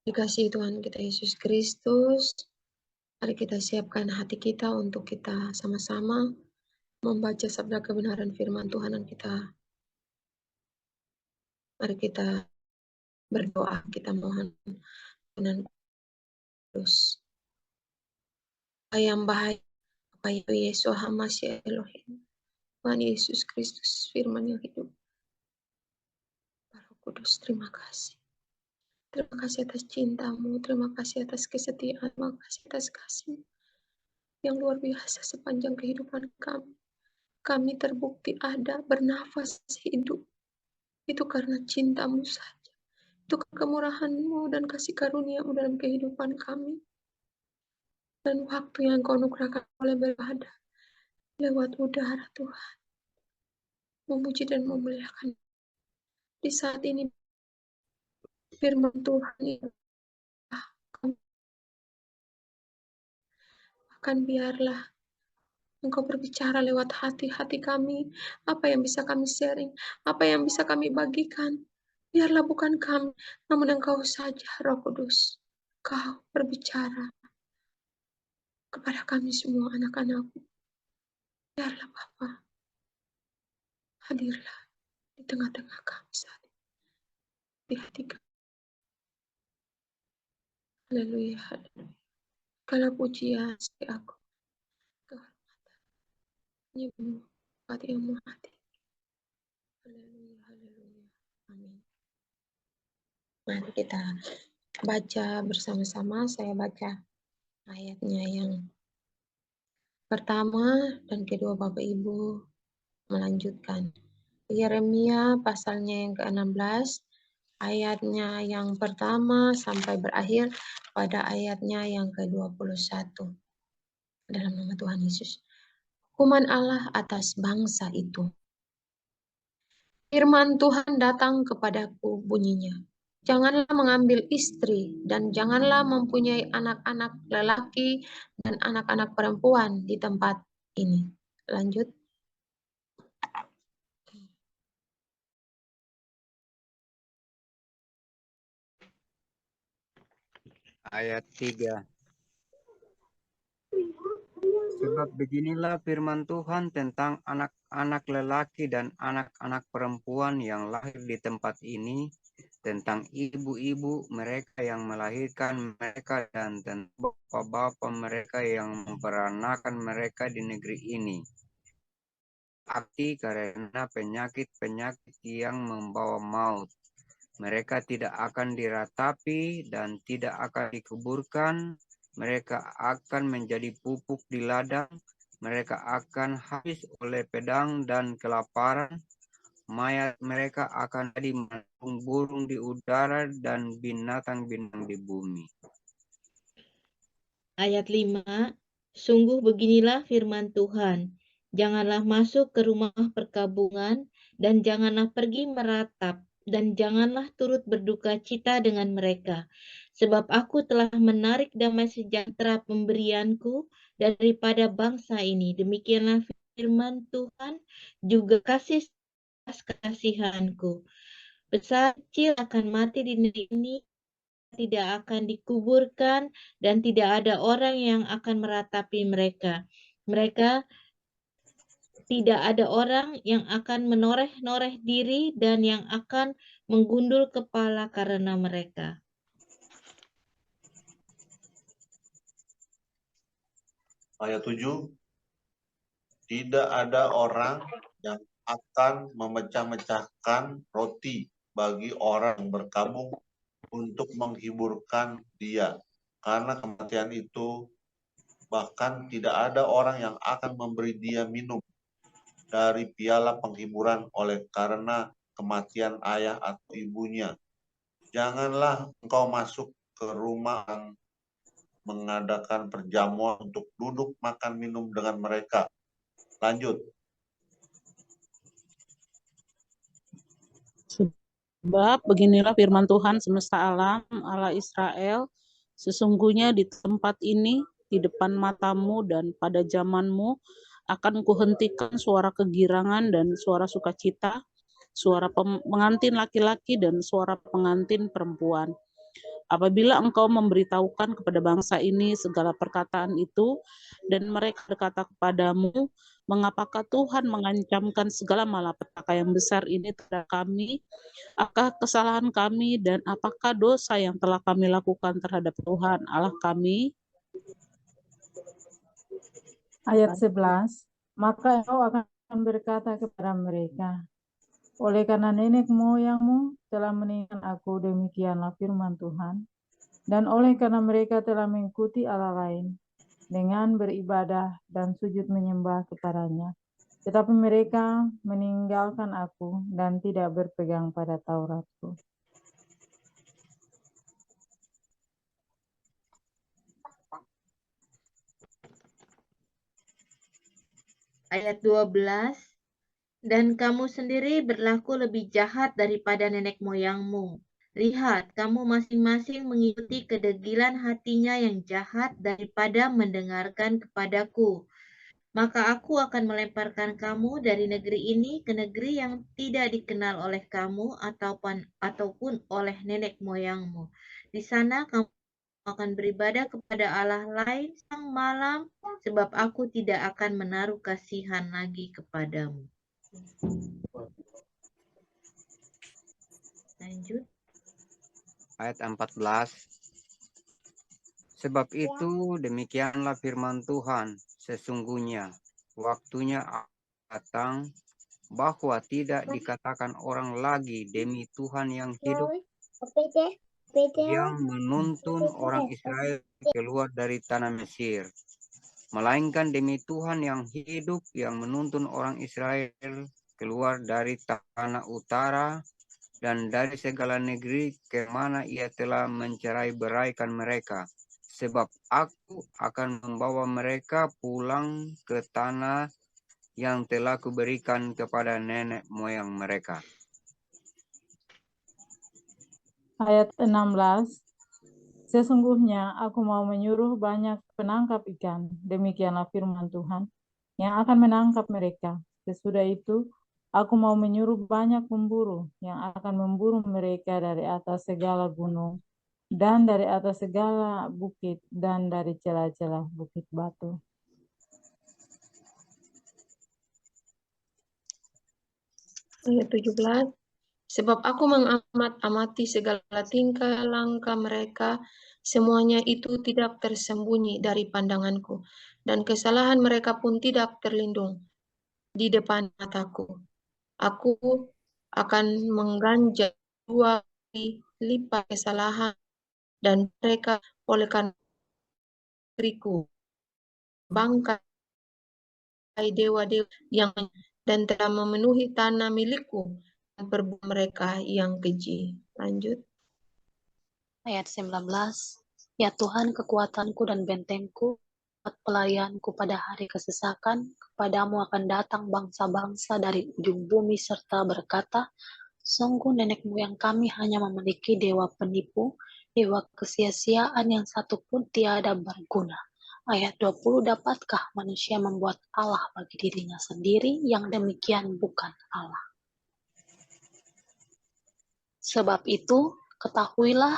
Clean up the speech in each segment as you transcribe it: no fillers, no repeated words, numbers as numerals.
Dikasihi Tuhan kita Yesus Kristus, mari kita siapkan hati kita untuk kita sama-sama membaca sabda kebenaran firman Tuhan yang kita. Mari kita berdoa, kita mohon Tuhan Kudus. Yang bahagia, Bapak Yesus Hamasya Elohim, Tuhan Yesus Kristus, firman yang hidup. Roh Kudus, terima kasih. Terima kasih atas cintamu, terima kasih atas kesetiaan, terima kasih atas kasih yang luar biasa sepanjang kehidupan kami. Kami terbukti ada, bernafas, hidup. Itu karena cintamu saja. Itu kemurahanmu dan kasih karuniamu dalam kehidupan kami. Dan waktu yang kau anugerahkan oleh beribadah lewat udara Tuhan. Memuji dan memuliakan. Di saat ini firman Tuhan itu akan biarlah Engkau berbicara lewat hati-hati kami. Apa yang bisa kami sharing, apa yang bisa kami bagikan. Biarlah bukan kami, namun Engkau saja, Roh Kudus. Kau berbicara kepada kami semua anak-anakmu. Biarlah Bapa, hadirlah di tengah-tengah kami saat ini. Di hati kami. Haleluya, haleluya. Segala pujian bagi aku. Kehormatan. Nyebut hati yang maha tinggi. Haleluya, haleluya. Amin. Mari kita baca bersama-sama. Saya baca ayatnya yang pertama dan kedua Bapak Ibu melanjutkan. Yeremia pasalnya yang ke-16, ayatnya yang pertama sampai berakhir pada ayatnya yang ke-21. Dalam nama Tuhan Yesus. Hukuman Allah atas bangsa itu. Firman Tuhan datang kepadaku bunyinya. Janganlah mengambil istri dan janganlah mempunyai anak-anak lelaki dan anak-anak perempuan di tempat ini. Lanjut. Ayat 3. Sebab beginilah firman Tuhan tentang anak-anak lelaki dan anak-anak perempuan yang lahir di tempat ini, tentang ibu-ibu mereka yang melahirkan mereka dan tentang bapak-bapak mereka yang memperanakan mereka di negeri ini. Mati karena penyakit-penyakit yang membawa maut. Mereka tidak akan diratapi dan tidak akan dikuburkan. Mereka akan menjadi pupuk di ladang. Mereka akan habis oleh pedang dan kelaparan. Mayat mereka akan jadi burung di udara dan binatang-binatang di bumi. Ayat 5. Sungguh beginilah firman Tuhan. Janganlah masuk ke rumah perkabungan dan janganlah pergi meratap dan janganlah turut berduka cita dengan mereka. Sebab aku telah menarik damai sejahtera pemberianku daripada bangsa ini. Demikianlah firman Tuhan, juga kasih kasihanku. Besar kecil akan mati di negeri ini, tidak akan dikuburkan, dan tidak ada orang yang akan meratapi mereka. Mereka tidak ada orang yang akan menoreh-noreh diri dan yang akan menggundul kepala karena mereka. Ayat 7, tidak ada orang yang akan memecah-mecahkan roti bagi orang yang berkabung untuk menghiburkan dia. Karena kematian itu, bahkan tidak ada orang yang akan memberi dia minum dari piala penghiburan oleh karena kematian ayah atau ibunya. Janganlah engkau masuk ke rumah yang mengadakan perjamuan untuk duduk makan minum dengan mereka. Lanjut. Sebab beginilah firman Tuhan semesta alam, Allah Israel, sesungguhnya di tempat ini, di depan matamu dan pada zamanmu, akan kuhentikan suara kegirangan dan suara sukacita, suara pengantin laki-laki dan suara pengantin perempuan. Apabila engkau memberitahukan kepada bangsa ini segala perkataan itu, dan mereka berkata kepadamu, mengapakah Tuhan mengancamkan segala malapetaka yang besar ini terhadap kami? Apakah kesalahan kami dan apakah dosa yang telah kami lakukan terhadap Tuhan Allah kami? Ayat 11, maka engkau akan berkata kepada mereka, oleh karena nenek moyangmu telah meninggalkan aku, demikianlah firman Tuhan, dan oleh karena mereka telah mengikuti Allah lain dengan beribadah dan sujud menyembah kepadanya, tetapi mereka meninggalkan aku dan tidak berpegang pada Tauratku. Ayat 12, dan kamu sendiri berlaku lebih jahat daripada nenek moyangmu. Lihat, kamu masing-masing mengikuti kedegilan hatinya yang jahat daripada mendengarkan kepadaku. Maka aku akan melemparkan kamu dari negeri ini ke negeri yang tidak dikenal oleh kamu ataupun oleh nenek moyangmu. Di sana kamu akan beribadah kepada Allah lain siang malam, sebab aku tidak akan menaruh kasihan lagi kepadamu. Lanjut. Ayat 14. Sebab itu demikianlah firman Tuhan, sesungguhnya waktunya datang bahwa tidak dikatakan orang lagi demi Tuhan yang hidup, yang menuntun orang Israel keluar dari tanah Mesir, melainkan demi Tuhan yang hidup yang menuntun orang Israel keluar dari tanah utara dan dari segala negeri kemana ia telah mencerai-beraikan mereka. Sebab aku akan membawa mereka pulang ke tanah yang telah kuberikan kepada nenek moyang mereka. Ayat 16, sesungguhnya aku mau menyuruh banyak penangkap ikan, demikianlah firman Tuhan, yang akan menangkap mereka. Sesudah itu, aku mau menyuruh banyak pemburu, yang akan memburu mereka dari atas segala gunung, dan dari atas segala bukit, dan dari celah-celah bukit batu. Ayat 17, sebab aku mengamat-amati segala tingkah langkah mereka, semuanya itu tidak tersembunyi dari pandanganku, dan kesalahan mereka pun tidak terlindung di depan mataku. Aku akan mengganjar 2 kali lipat kesalahan dan mereka oleh karena negeriku, bangkai dewa-dewa yang dan telah memenuhi tanah milikku dan perbuatan mereka yang keji. Lanjut. Ayat 19, ya Tuhan kekuatanku dan bentengku, pelayanku pada hari kesesakan, kepadamu akan datang bangsa-bangsa dari ujung bumi serta berkata, sungguh nenek moyang kami hanya memiliki dewa penipu, dewa kesia-siaan yang satu pun tiada berguna. Ayat 20, dapatkah manusia membuat Allah bagi dirinya sendiri yang demikian bukan Allah? Sebab itu, ketahuilah,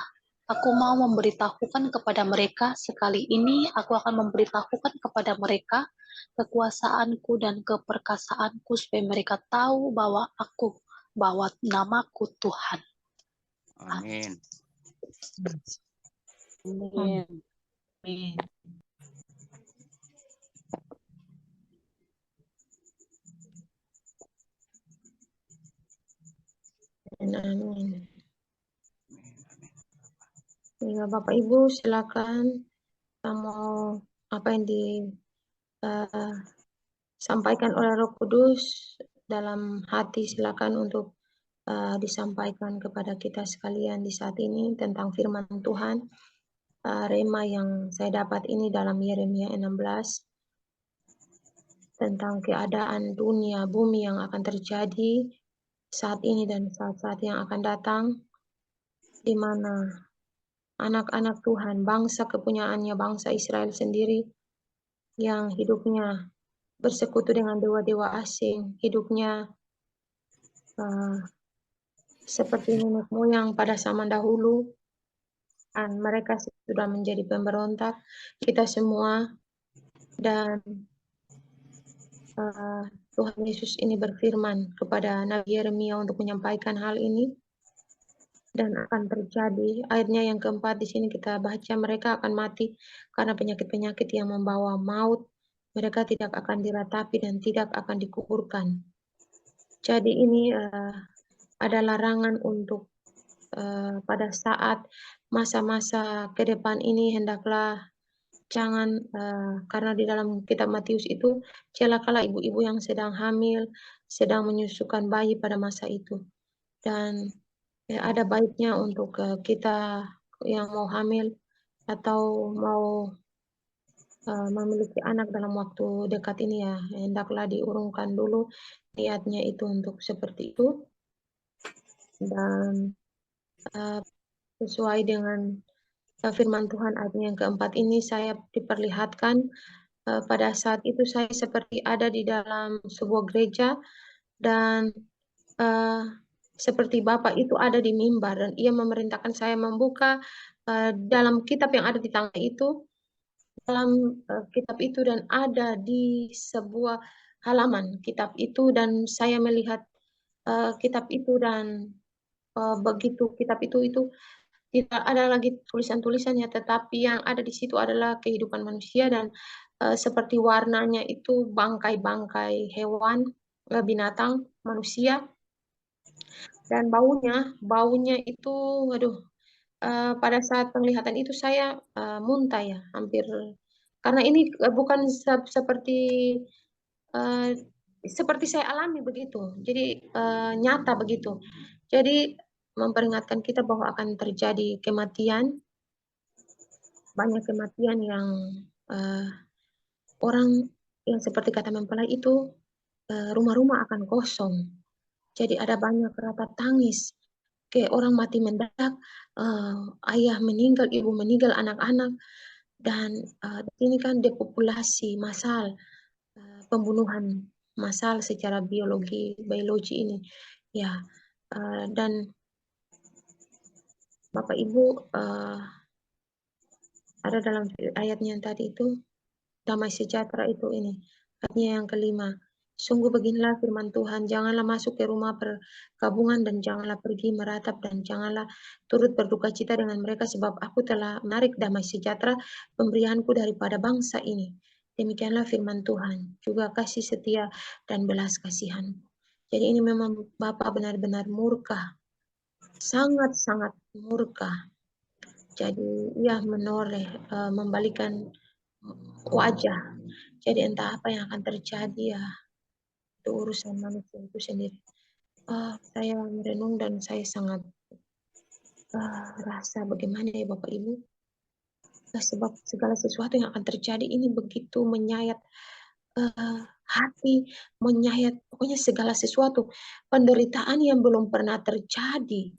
aku mau memberitahukan kepada mereka, sekali ini aku akan memberitahukan kepada mereka kekuasaanku dan keperkasaanku, supaya mereka tahu bahwa namaku Tuhan. Amin. Amin. Amin. Amin. Ya, Bapak Ibu silakan mau apa yang disampaikan oleh Roh Kudus dalam hati, silakan untuk disampaikan kepada kita sekalian di saat ini tentang firman Tuhan. Rema yang saya dapat ini dalam Yeremia 16 tentang keadaan dunia bumi yang akan terjadi saat ini dan saat-saat yang akan datang, di mana anak-anak Tuhan, bangsa kepunyaannya, bangsa Israel sendiri, yang hidupnya bersekutu dengan dewa-dewa asing, hidupnya seperti nenek moyang pada zaman dahulu, mereka sudah menjadi pemberontak, kita semua, dan Tuhan Yesus ini berfirman kepada Nabi Yeremia untuk menyampaikan hal ini, dan akan terjadi. Ayatnya yang keempat di sini kita baca, mereka akan mati karena penyakit-penyakit yang membawa maut. Mereka tidak akan diratapi dan tidak akan dikuburkan. Jadi ini ada larangan untuk pada saat masa-masa ke depan ini hendaklah jangan, karena di dalam kitab Matius itu, celakalah ibu-ibu yang sedang hamil, sedang menyusukan bayi pada masa itu. Dan ada baiknya untuk kita yang mau hamil atau mau memiliki anak dalam waktu dekat ini ya, hendaklah diurungkan dulu niatnya itu untuk seperti itu. Dan sesuai dengan firman Tuhan ayat yang keempat ini, saya diperlihatkan pada saat itu saya seperti ada di dalam sebuah gereja, dan seperti Bapak itu ada di mimbar, dan ia memerintahkan saya membuka dalam kitab yang ada di tangan itu, dalam kitab itu, dan ada di sebuah halaman kitab itu, dan saya melihat kitab itu, dan begitu kitab itu tidak ada lagi tulisan-tulisannya, tetapi yang ada di situ adalah kehidupan manusia, dan seperti warnanya itu bangkai-bangkai hewan, binatang, manusia, dan baunya itu, waduh, pada saat penglihatan itu saya muntah ya, hampir, karena ini bukan seperti saya alami begitu, jadi nyata begitu. Jadi memperingatkan kita bahwa akan terjadi kematian, banyak kematian yang orang yang seperti kata mempelai itu, rumah-rumah akan kosong. Jadi ada banyak rapat tangis, kayak orang mati mendadak, ayah meninggal, ibu meninggal, anak-anak, dan ini kan depopulasi massal, pembunuhan massal secara biologi ini, ya. Dan Bapak Ibu, ada dalam ayatnya yang tadi itu, damai sejahtera itu ini, ayatnya yang kelima. Sungguh beginilah firman Tuhan, janganlah masuk ke rumah perkabungan dan janganlah pergi meratap dan janganlah turut berduka cita dengan mereka, sebab aku telah menarik damai sejahtera pemberianku daripada bangsa ini. Demikianlah firman Tuhan, juga kasih setia dan belas kasihan. Jadi ini memang Bapa benar-benar murka, sangat-sangat murka. Jadi ia menoleh, membalikan wajah. Jadi entah apa yang akan terjadi ya, itu urusan manusia itu sendiri. Saya merenung dan saya sangat rasa bagaimana ya Bapak Ibu, sebab segala sesuatu yang akan terjadi ini begitu menyayat hati, menyayat pokoknya segala sesuatu, penderitaan yang belum pernah terjadi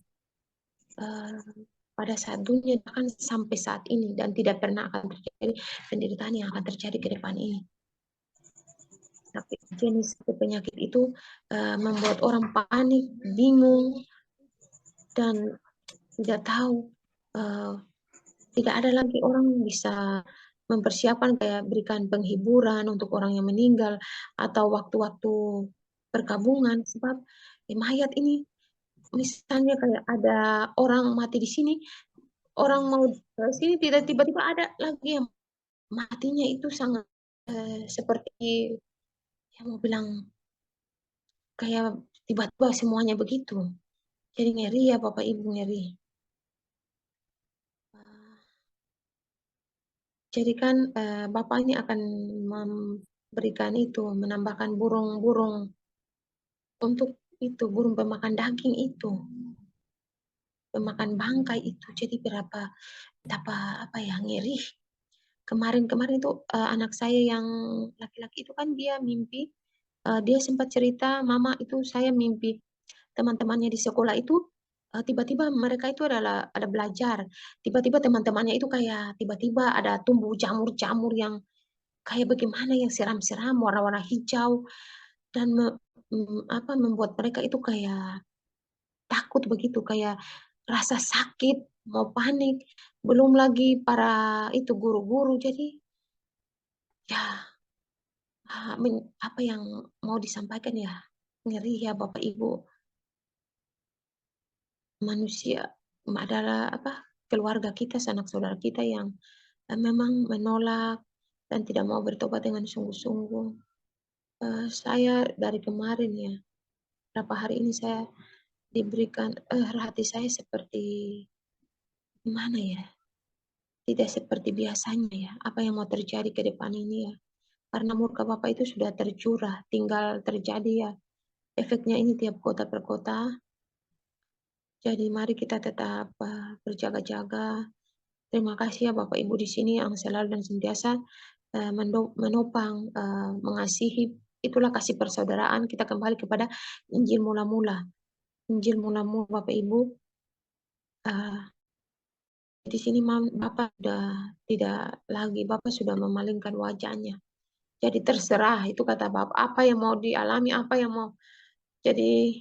pada saat dunia, bahkan sampai saat ini, dan tidak pernah akan terjadi penderitaan yang akan terjadi ke depan ini. Tapi jenis penyakit itu membuat orang panik, bingung, dan tidak tahu, tidak ada lagi orang bisa mempersiapkan kayak berikan penghiburan untuk orang yang meninggal atau waktu-waktu perkabungan, sebab mayat ini misalnya kayak ada orang mati di sini, orang mau ke sini, tidak tiba-tiba ada lagi yang matinya itu sangat seperti yang mau bilang kayak tiba-tiba semuanya begitu. Jadi ngeri ya Bapak Ibu, ngeri. Jadi kan Bapak ini akan memberikan itu, menambahkan burung-burung untuk itu, burung pemakan daging itu, pemakan bangkai itu. Jadi betapa apa ya, ngeri. Kemarin-kemarin itu anak saya yang laki-laki itu kan dia mimpi, dia sempat cerita, mama itu saya mimpi teman-temannya di sekolah itu, tiba-tiba mereka itu ada belajar, tiba-tiba teman-temannya itu kayak tiba-tiba ada tumbuh jamur-jamur yang kayak bagaimana, yang seram-seram, warna-warna hijau, dan membuat mereka itu kayak takut begitu, kayak rasa sakit, mau panik, belum lagi para itu guru-guru. Jadi ya apa yang mau disampaikan ya, ngeri ya Bapak Ibu. Manusia adalah keluarga kita, sanak saudara kita yang memang menolak dan tidak mau bertobat dengan sungguh-sungguh. Saya dari kemarin ya, berapa hari ini saya diberikan hati saya seperti gimana ya, tidak seperti biasanya ya. Apa yang mau terjadi ke depan ini ya, karena murka Bapak itu sudah tercurah, tinggal terjadi ya. Efeknya ini tiap kota per kota. Jadi mari kita tetap berjaga-jaga. Terima kasih ya Bapak Ibu di sini yang selalu dan senantiasa menopang, mengasihi. Itulah kasih persaudaraan. Kita kembali kepada Injil mula-mula. Injil mula-mula Bapak Ibu. Di sini Bapak sudah tidak lagi, Bapak sudah memalingkan wajahnya. Jadi terserah, itu kata Bapak, apa yang mau dialami, apa yang mau. Jadi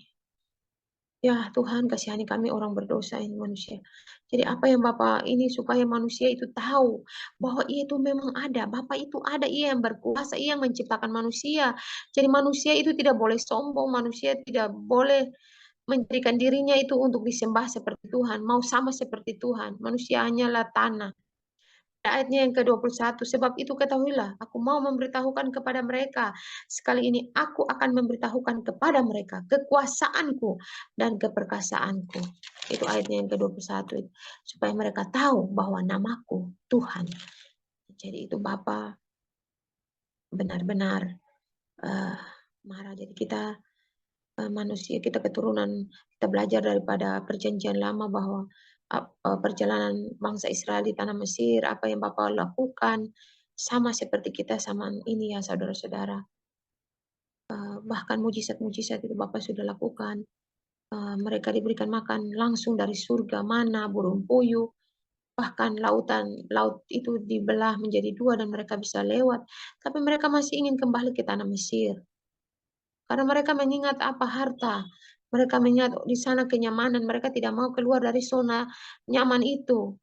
ya Tuhan kasihani kami orang berdosa ini manusia. Jadi apa yang Bapak ini supaya manusia itu tahu bahwa ia itu memang ada. Bapak itu ada, ia yang berkuasa, ia yang menciptakan manusia. Jadi manusia itu tidak boleh sombong, manusia tidak boleh menjadikan dirinya itu untuk disembah seperti Tuhan, mau sama seperti Tuhan. Manusia hanyalah tanah. Ayatnya yang ke-21, sebab itu ketahuilah, aku mau memberitahukan kepada mereka. Sekali ini aku akan memberitahukan kepada mereka kekuasaanku dan keperkasaanku. Itu ayatnya yang ke-21. Supaya mereka tahu bahwa namaku Tuhan. Jadi itu Bapa benar-benar marah. Jadi kita manusia, kita keturunan, kita belajar daripada perjanjian lama bahwa perjalanan bangsa Israel di tanah Mesir, apa yang Bapak lakukan, sama seperti kita sama ini ya saudara-saudara. Bahkan mujizat-mujizat itu Bapak sudah lakukan. Mereka diberikan makan langsung dari surga, mana, burung puyuh, bahkan laut itu dibelah menjadi dua dan mereka bisa lewat. Tapi mereka masih ingin kembali ke tanah Mesir. Karena mereka mengingat harta. Mereka mengingat di sana kenyamanan. Mereka tidak mau keluar dari zona nyaman itu.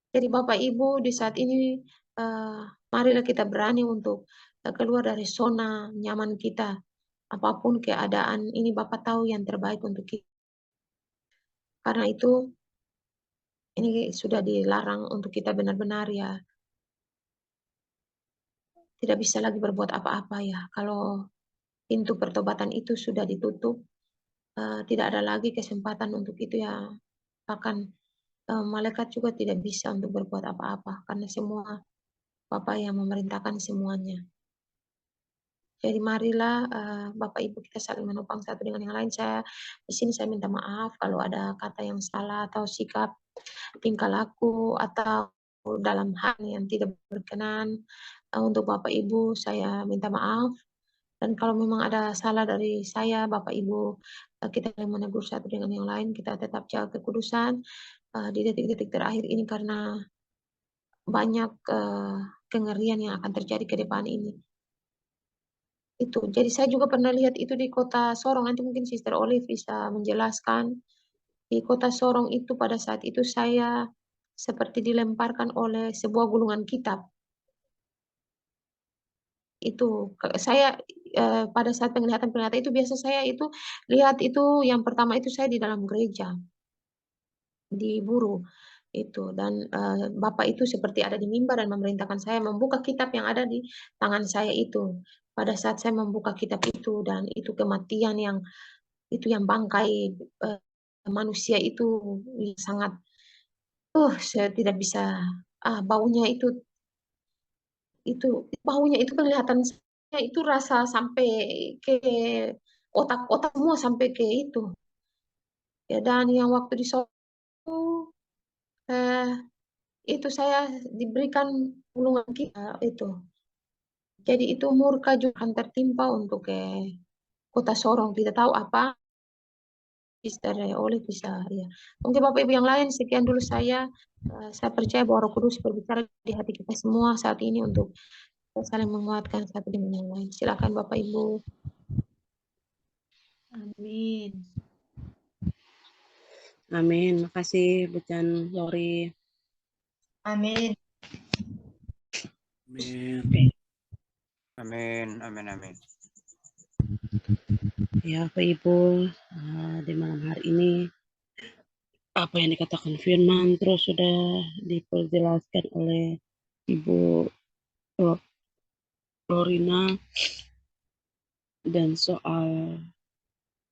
Jadi Bapak Ibu di saat ini marilah kita berani untuk keluar dari zona nyaman kita. Apapun keadaan ini Bapak tahu yang terbaik untuk kita. Karena itu ini sudah dilarang untuk kita benar-benar ya. Tidak bisa lagi berbuat apa-apa ya. Kalau pintu pertobatan itu sudah ditutup, tidak ada lagi kesempatan untuk itu ya. Bahkan malaikat juga tidak bisa untuk berbuat apa-apa karena semua Bapak yang memerintahkan semuanya. Jadi marilah Bapak Ibu kita saling menopang satu dengan yang lain. Di sini saya minta maaf kalau ada kata yang salah atau sikap tingkah laku atau dalam hal yang tidak berkenan untuk Bapak Ibu saya minta maaf. Dan kalau memang ada salah dari saya, Bapak Ibu, kita menegur satu dengan yang lain, kita tetap jaga kekudusan di detik-detik terakhir ini karena banyak kengerian yang akan terjadi ke depan ini. Itu. Jadi saya juga pernah lihat itu di kota Sorong. Nanti mungkin Sister Olive bisa menjelaskan. Di kota Sorong itu pada saat itu saya seperti dilemparkan oleh sebuah gulungan kitab. Itu saya pada saat penglihatan-penglihatan itu biasa saya itu lihat itu yang pertama itu saya di dalam gereja di Buru itu dan Bapak itu seperti ada di mimbar dan memerintahkan saya membuka kitab yang ada di tangan saya itu. Pada saat saya membuka kitab itu dan itu kematian yang bangkai manusia itu sangat saya tidak bisa baunya itu baunya itu kelihatan saya itu rasa sampai ke otak-otak semua sampai ke itu ya. Dan yang waktu di Solo itu saya diberikan gulungan kita itu, jadi itu murka juga akan tertimpa untuk kota Sorong. Tidak tahu apa dari oleh bisa ya. Mungkin Bapak Ibu yang lain sekian dulu saya percaya bahwa Roh Kudus berbicara di hati kita semua saat ini untuk saling menguatkan satu dengan yang lain. Silakan Bapak Ibu. Amin. Amin. Makasih Bu Chan Lori. Amin. Amin. Amin. Amin. Amin. Ya, Bapak Ibu, di malam hari ini apa yang dikatakan firman terus sudah diperjelaskan oleh Ibu Lorina, dan soal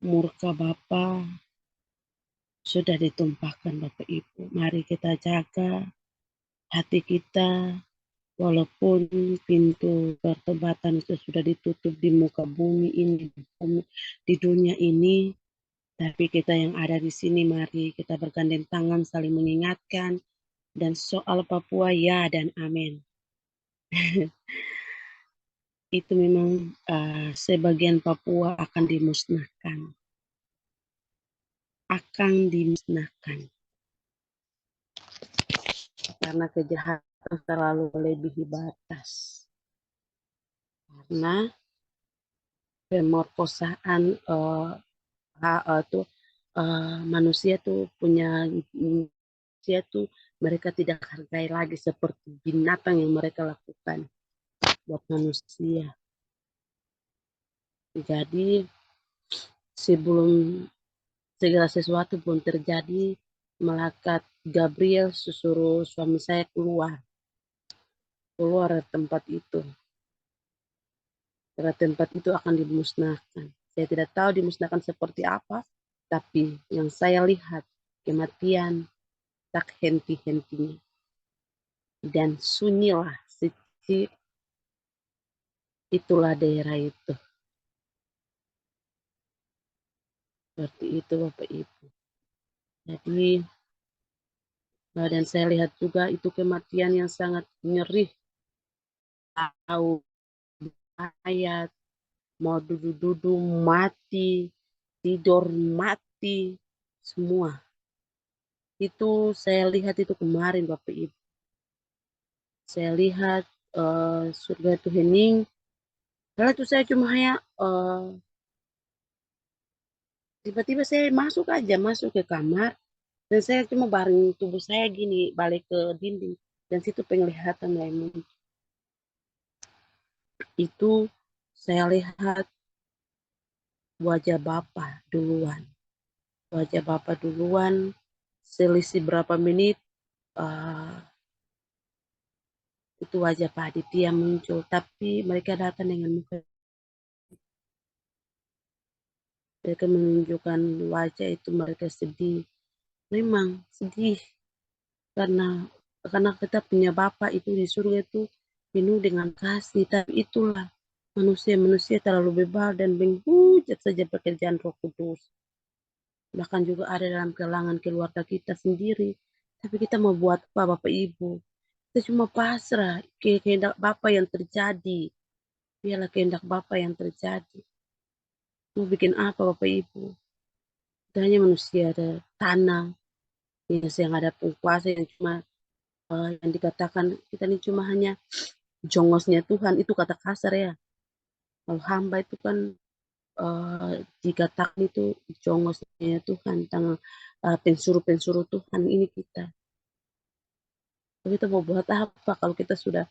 murka Bapa sudah ditumpahkan Bapak Ibu. Mari kita jaga hati kita, walaupun pintu pertobatan itu sudah ditutup di muka bumi ini, di dunia ini, tapi kita yang ada di sini, mari kita bergandeng tangan saling mengingatkan. Dan soal Papua, ya dan amin. Itu memang sebagian Papua akan dimusnahkan. Akan dimusnahkan. Karena kejahatan terlalu melebihi batas. Karena pemerkosaan manusia tuh punya manusia tuh mereka tidak hargai lagi seperti binatang yang mereka lakukan buat manusia. Jadi sebelum segala sesuatu pun terjadi, malaikat Gabriel suruh suami saya keluar dari tempat itu. Karena tempat itu akan dimusnahkan. Saya tidak tahu dimusnahkan seperti apa, tapi yang saya lihat kematian tak henti-hentinya. Dan sunyilah itulah daerah itu. Seperti itu Bapak Ibu. Jadi, dan saya lihat juga itu kematian yang sangat nyeri. Tahu ayat, mau duduk-duduk mati, tidur mati, semua. Itu saya lihat itu kemarin Bapak Ibu. Saya lihat surga itu hening. Lalu itu saya cuma hanya tiba-tiba saya masuk ke kamar, dan saya cuma baring tubuh saya gini balik ke dinding, dan situ penglihatan mulai muncul. Itu saya lihat wajah Bapak duluan. Wajah Bapak duluan, selisih berapa menit itu wajah Pak Aditya muncul, tapi mereka datang dengan muka. Mereka menunjukkan wajah itu mereka sedih. Memang sedih karena kita punya Bapa itu di surga itu penuh dengan kasih, tapi itulah manusia terlalu bebal dan menghujat saja pekerjaan Roh Kudus. Bahkan juga ada dalam kalangan keluarga kita sendiri, tapi kita mau buat apa Bapak Ibu? Kita cuma pasrah kehendak Bapa yang terjadi. Biarlah kehendak Bapa yang terjadi. Mau bikin apa Bapak Ibu? Kita hanya manusia, ada tanah yang ada penguasa yang cuma yang dikatakan kita ini cuma hanya jongosnya Tuhan, itu kata kasar ya. Kalau hamba itu kan dikatakan itu jongosnya Tuhan, pensuruh-pensuruh Tuhan ini kita. Kita mau buat apa kalau kita sudah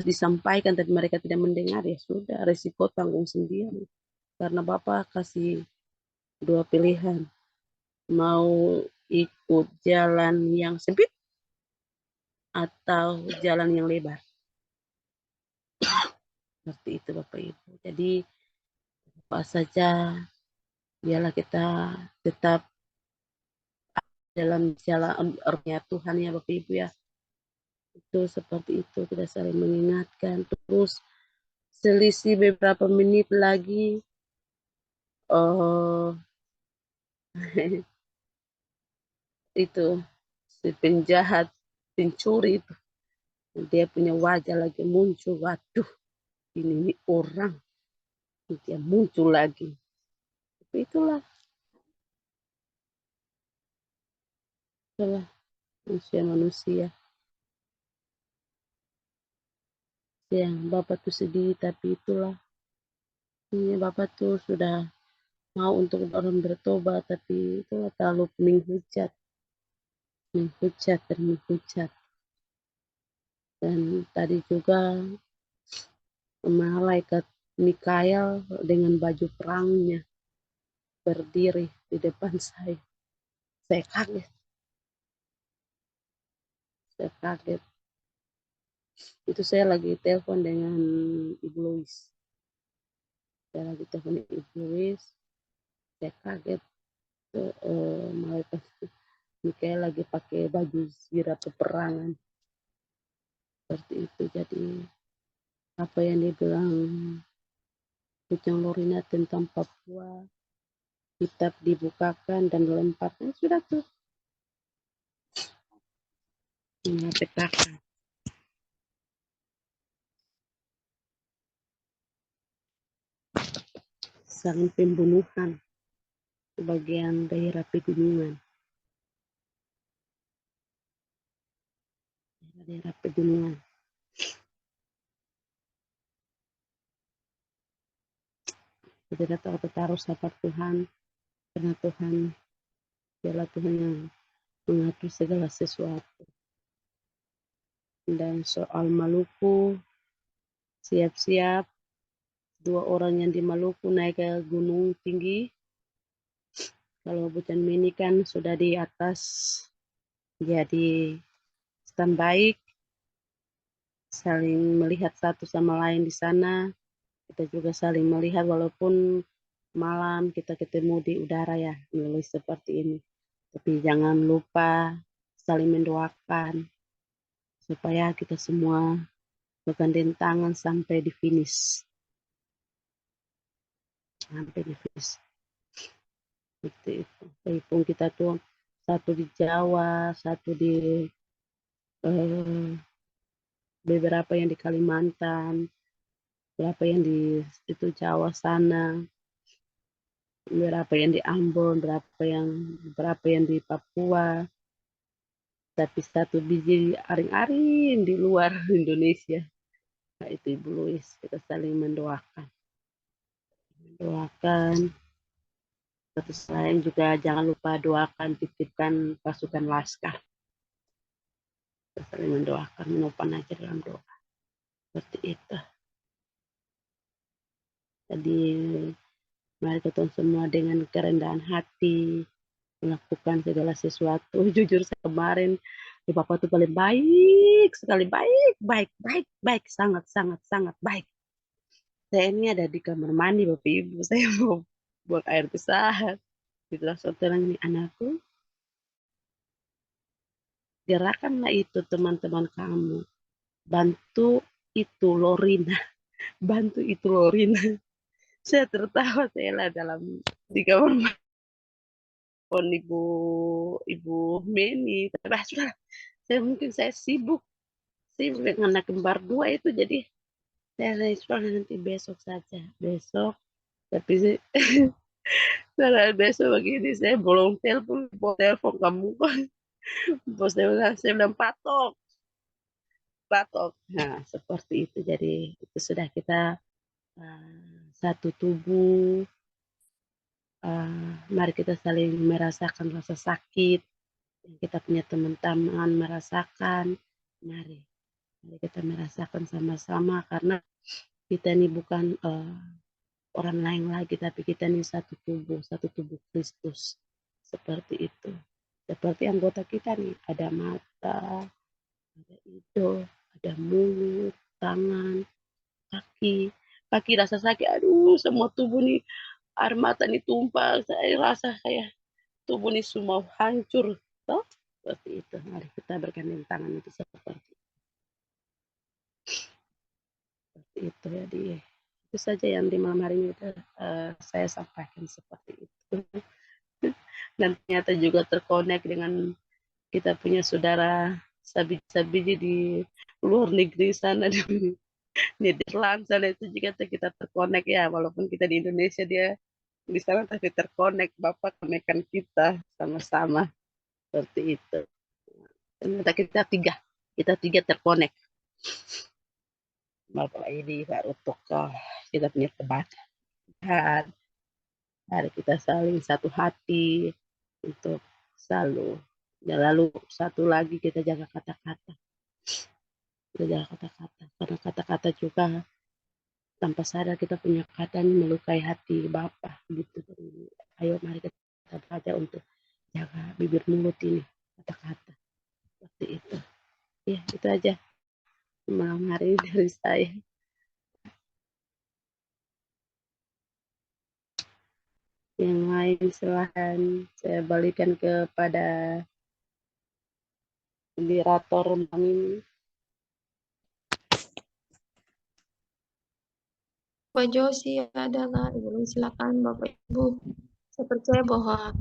disampaikan tapi mereka tidak mendengar, ya sudah, resiko tanggung sendiri. Karena Bapak kasih dua pilihan, mau ikut jalan yang sempit atau jalan yang lebar. Seperti itu Bapak Ibu. Jadi apa saja, biarlah kita tetap dalam jalan rohnya Tuhan ya Bapak Ibu ya. Itu seperti itu, kita saling mengingatkan. Terus selisih beberapa menit lagi itu si penjahat, pencuri itu, dia punya wajah lagi muncul. Waduh, ini orang, dia muncul lagi. Tapi itulah manusia. Yang Bapak tuh sedih, tapi itulah ini Bapak tuh sudah mau untuk orang bertobat, tapi itu terlalu menghujat, dan menghujat. Dan tadi juga malaikat Mikael dengan baju perangnya berdiri di depan saya. Saya kaget, saya kaget. Itu saya lagi telepon dengan Ibu Louis. Saya lagi telepon Ibu Louis. Saya kaget. Malaikat Mikael lagi pakai baju zirah peperangan. Seperti itu. Jadi apa yang dibilang Ujang Lorina tentang Papua, kitab dibukakan dan dilemparkan, sudah tuh. PKK. Saling pembunuhan sebagian daerah pegunungan. Daerah pegunungan. Kita tidak tahu, kita harus sabar Tuhan, karena Tuhan adalah Tuhan yang mengatur segala sesuatu. Dan soal Maluku, siap-siap 2 orang yang di Maluku naik ke gunung tinggi. Kalau Bucan Mini kan sudah di atas, jadi standby, saling melihat satu sama lain di sana. Kita juga saling melihat walaupun malam kita ketemu di udara ya, menulis seperti ini. Tapi jangan lupa saling mendoakan supaya kita semua bergandeng tangan sampai di finish. Sampai di finish. Seperti itu. Walaupun kita tuh satu di Jawa, satu di beberapa yang di Kalimantan, beberapa yang di itu Jawa sana, beberapa yang di Ambon, beberapa yang di Papua, tapi satu biji aring-aring di luar Indonesia. Nah, itu Ibu Louis, kita saling mendoakan. Terus lain juga jangan lupa doakan, titipkan pasukan Laskar. Kita saling mendoakan, menopang aja dalam doa. Seperti itu. Jadi mari kita semua dengan kerendahan hati melakukan segala sesuatu. Jujur saya kemarin Bapak tuh paling baik sekali, baik, sangat baik. Saya ini ada di kamar mandi Bapak Ibu, saya mau buang air besar. Gitu langsung terang ini, anakku, gerakanlah itu teman-teman kamu, bantu itu Lorina, bantu itu Lorina. Saya tertawa, saya lah dalam di kamar mandi Ibu Meni. Sudah, saya sibuk dengan anak kembar 2 itu, jadi saya sudah nanti besok saja, tapi saya besok begini, saya belum telepon kamu. Bos saya bilang patok. Nah, seperti itu. Jadi itu sudah kita satu tubuh. Mari kita saling merasakan rasa sakit. Kita punya teman-teman merasakan. Mari kita merasakan sama-sama, karena kita ini bukan orang lain lagi, tapi kita ini satu tubuh Kristus. Seperti itu. Seperti anggota kita nih, ada mata, ada hidung, ada mulut, tangan, kaki rasa sakit, aduh semua tubuh nih, air mata nih tumpah, saya rasa kayak tubuh nih semua hancur. Toh? Seperti itu. Mari kita bergandeng tangan itu seperti itu. Jadi itu saja yang di malam hari ini saya sampaikan seperti itu. Dan ternyata juga terkonek dengan kita punya saudara sabiji di luar negeri sana, di Nederland sana, itu juga kita terkonek ya, walaupun kita di Indonesia, dia di sana tapi terkonek. Bapak konekkan kita sama-sama seperti itu. Ternyata kita tiga terkonek. Bapak ini baru untuk kita punya kebaikan. Mari kita saling satu hati untuk selalu. Dan lalu satu lagi kita jaga kata-kata. Kita jaga kata-kata. Karena kata-kata juga tanpa sadar kita punya kata ini melukai hati Bapa gitu. Ayo mari kita belajar untuk jaga bibir mulut ini, kata-kata seperti itu. Ya, itu aja malam hari ini dari saya. Yang lain silahkan saya balikan kepada moderator kami. Pak Josi ada nggak? Ibu, silakan Bapak Ibu. Saya percaya bahwa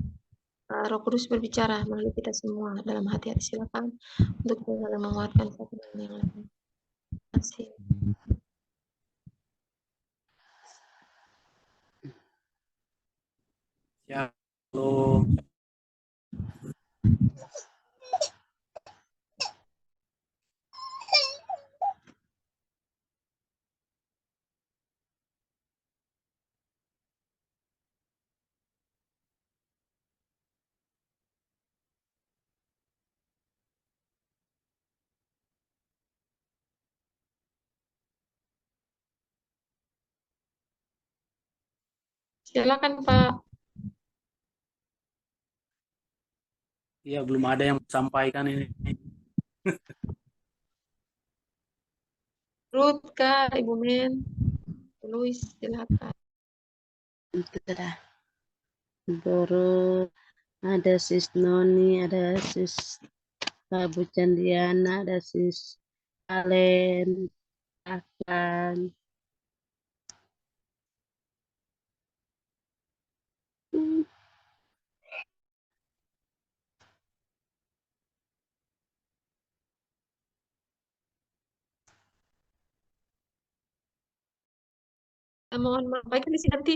Roh Kudus berbicara melalui kita semua dalam hati. Silakan untuk saling menguatkan satu dengan yang lain. Terima kasih. Shalom. Silakan Pak. Ya, belum ada yang sampaikan ini. Ruth Kak, Ibu Men. Luis, silakan. Sudah. Baru ada Sis Noni, ada Sis Bu Candiana, ada Sis Alen, akan Mohon maaf, baik di sini nanti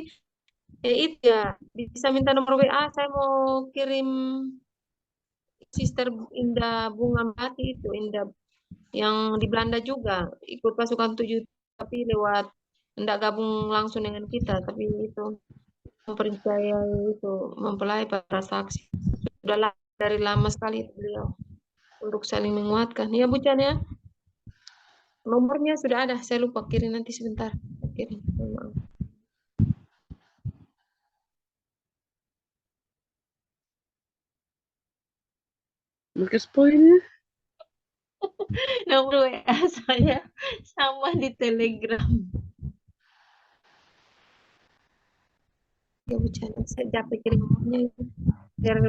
itu ya bisa minta nomor WA. Saya mau kirim Sister Indah Bunga Mati itu, Indah yang di Belanda juga ikut pasukan 7 tapi lewat tidak gabung langsung dengan kita, tapi itu mempercayai itu mempelai para saksi. Sudah dari lama sekali beliau untuk saling menguatkan. Ya Bu Chan ya. Nomornya sudah ada, saya lupa kirim nanti sebentar. Kirim. Maaf. Marcus poinnya. Nomor WA saya sama di Telegram. Ya Bu Chan, saya dapat kirim nomornya itu. Biar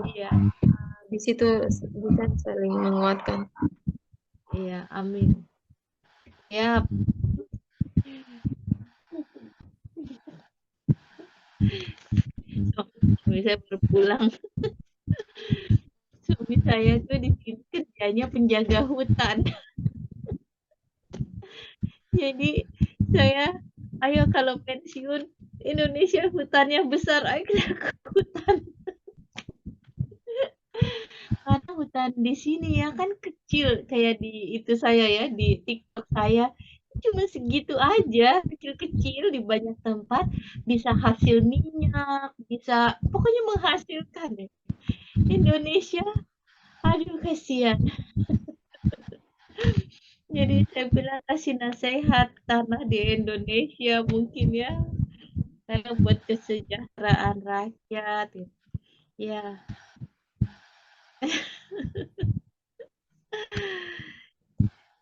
di situ bisa saling menguatkan. Iya, amin. Ya. Suami saya berpulang. Suami saya tuh di sini kerjanya penjaga hutan. Jadi saya, ayo kalau pensiun Indonesia hutannya besar, ayo kita ke hutan. Karena hutan di sini ya kan kecil, kayak di itu saya ya, di TikTok saya cuma segitu aja, kecil-kecil di banyak tempat bisa hasil minyak, bisa pokoknya menghasilkan deh. Indonesia, aduh kasihan. Jadi saya bilang kasih nasihat tanah di Indonesia mungkin ya, saya buat kesejahteraan rakyat. Ya.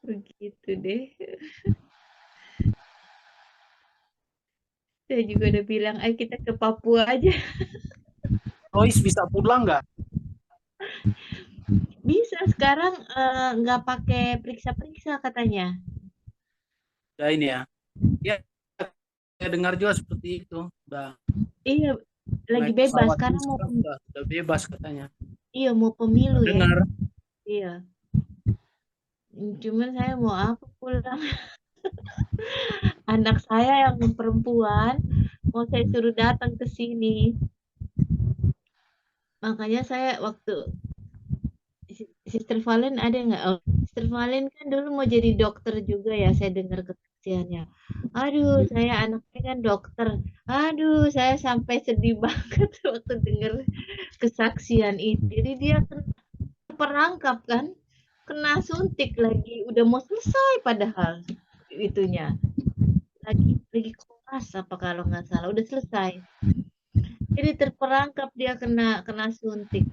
Begitu deh. Saya juga udah bilang, ayo kita ke Papua aja. Royce bisa pulang nggak? Bisa sekarang nggak pakai periksa-periksa katanya. Ya ini ya. Ya, saya dengar juga seperti itu. Udah. Iya, lagi naik bebas pesawat karena mau sekarang udah bebas katanya. iya mau pemilu ya. Dengar. Iya. Cuman saya mau apa pulang. Anak saya yang perempuan mau saya suruh datang ke sini. Makanya saya waktu Sister Valen ada nggak? Oh, Sister Valen kan dulu mau jadi dokter juga ya, saya dengar ke kesaksiannya. Aduh, saya anaknya kan dokter. Aduh, saya sampai sedih banget waktu dengar kesaksian itu. Jadi dia perangkap kan, kena suntik lagi, udah mau selesai padahal itunya. Lagi koas apa kalau nggak salah, udah selesai. Jadi terperangkap dia kena suntik.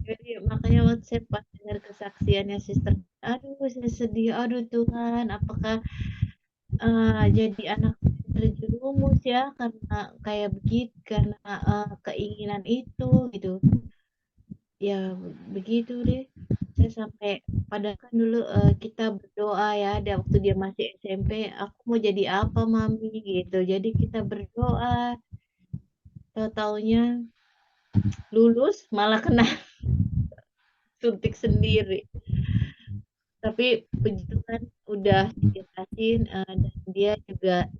Jadi makanya waktu saya pas dengar kesaksiannya Sister, aduh saya sedih, aduh Tuhan, apakah jadi anak terjerumus ya karena kayak begitu, karena keinginan itu gitu. Ya begitu deh. Saya sampai padahal kan dulu kita berdoa ya, ada waktu dia masih SMP, aku mau jadi apa mami gitu. Jadi kita berdoa, tahu-taunya lulus malah kena suntik sendiri. Tapi puji Tuhan udah dijelasin dan dia juga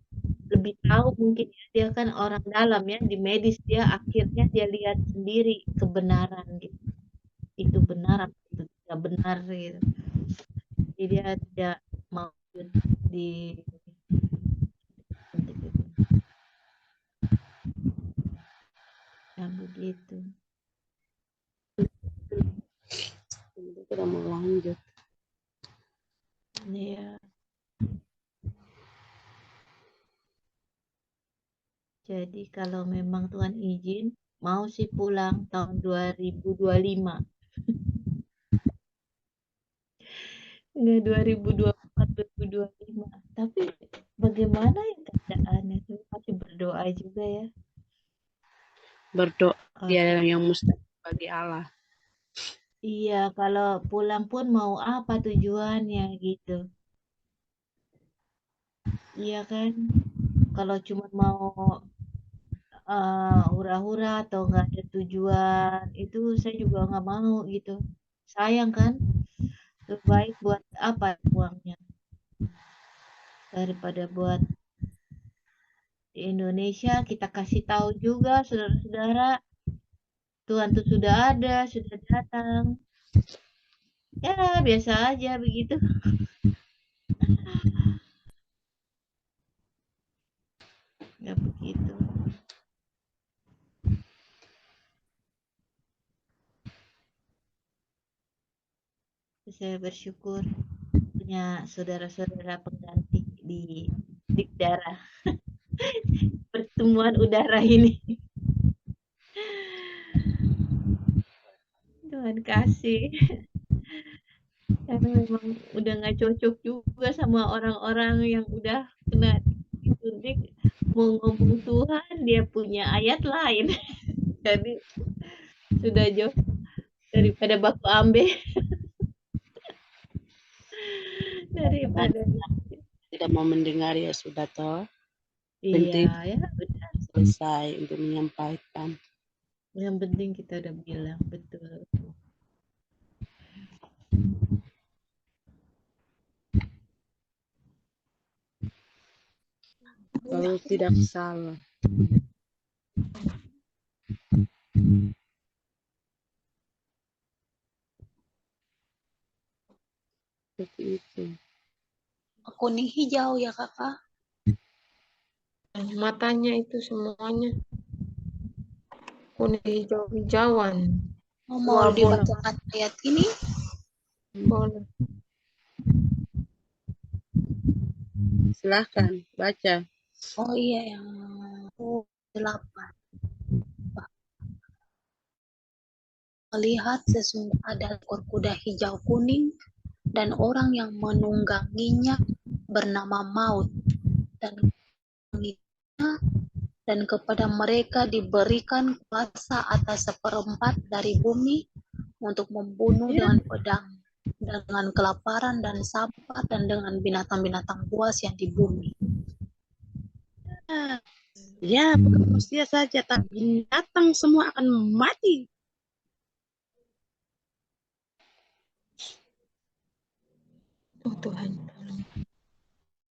lebih tahu mungkin ya, dia kan orang dalam ya di medis, dia akhirnya dia lihat sendiri kebenaran gitu. Itu benar atau itu tidak benar gitu. Jadi dia tidak mau di suntik itu. Ya begitu. Kita mau lanjut. Iya. Jadi kalau memang Tuhan izin, mau sih pulang tahun 2025. Nggak 2024, 2025. Tapi bagaimana ya keadaannya? Saya masih berdoa juga ya. Berdoa dia yang mustahil bagi Allah. Iya, kalau pulang pun mau apa tujuannya gitu. Iya kan? Kalau cuma mau hura-hura atau nggak ada tujuan, itu saya juga nggak mau gitu. Sayang kan? Lebih baik buat apa uangnya? Daripada buat di Indonesia, kita kasih tahu juga saudara-saudara, Tuhan tuh sudah ada, sudah datang. Ya, biasa aja begitu. Ya begitu. Saya bersyukur punya saudara-saudara pengganti di Dikdara. Pertemuan udara ini. Tuhan kasih. Karena memang udah nggak cocok juga sama orang-orang yang udah kena disuntik. Mau ngomong Tuhan, dia punya ayat lain. Jadi sudah jauh daripada baku ambe. Daripada tidak mau mendengar ya sudah toh. iya ya udah Selesai untuk menyampaikan. yang penting kita udah bilang betul. Kalau tidak salah. Seperti itu. Kuning hijau ya kakak. Matanya itu semuanya kuning hijau-hijauan. Mau dibacakan ayat ini? Boleh. Silahkan baca. Oh iya, yang 8. Melihat sesungguhnya ada ekor kuda hijau kuning dan orang yang menungganginya bernama Maut, dan kepada mereka diberikan kuasa atas 1/4 dari bumi untuk membunuh dengan pedang, dengan kelaparan dan sampah, dan dengan binatang-binatang buas yang di bumi. Ya, bukan manusia saja, tapi binatang semua akan mati. Oh Tuhan.